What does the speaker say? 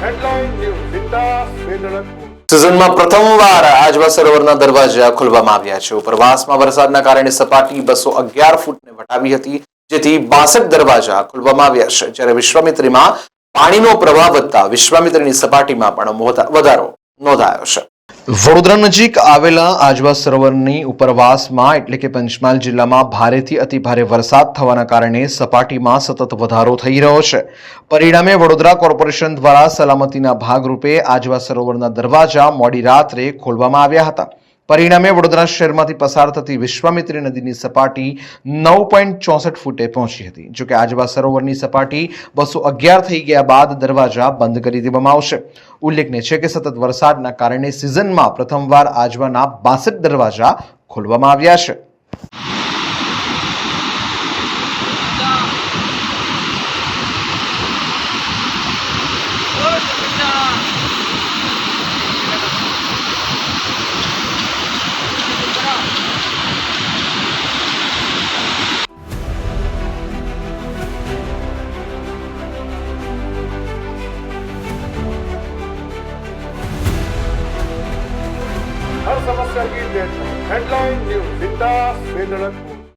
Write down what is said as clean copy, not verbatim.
Headline News Zinda Svedalaku. સિઝનમાં પ્રથમવાર આજવા સરોવરના દરવાજા ખોલવામાં આવ્યા છે. ઉપરવાસમાં વરસાદના કારણે સપાટી 211 ફૂટને વટાવી હતી, જેથી 62 દરવાજા ખોલવામાં આવ્યા છે. જ્યારે વિશ્વામિત્રીમાં પાણીનો પ્રવાહ વધતા વિશ્વામિત્રીની સપાટીમાં પણ વધારો નોંધાયો છે. વડોદરા નજીક આવેલા આજવા સરોવરની ઉપરવાસમાં એટલે કે પંચમહાલ જિલ્લામાં ભારેથી અતિ ભારે વરસાદ થવાના કારણે સપાટીમાં સતત વધારો થઈ રહ્યો છે. પરિણામે વડોદરા કોર્પોરેશન દ્વારા સલામતીના ભાગરૂપે આજવા સરોવરના દરવાજા મોડી રાત્રે ખોલવામાં આવ્યા હતા. પરિણામે વડોદરા શહેરમાંથી પસાર થતી વિશ્વામિત્રી નદીની સપાટી 9.64 ફૂટે પહોંચી હતી. જોકે આજવા સરોવરની સપાટી 211 થઈ ગયા બાદ દરવાજા બંધ કરી દેવામાં આવશે. ઉલ્લેખનીય છે કે સતત વરસાદના કારણે સિઝનમાં પ્રથમવાર આજવાના 62 દરવાજા ખોલવામાં આવ્યા છે. हर समस्या की deadline Headline News Zinda Svedalaku.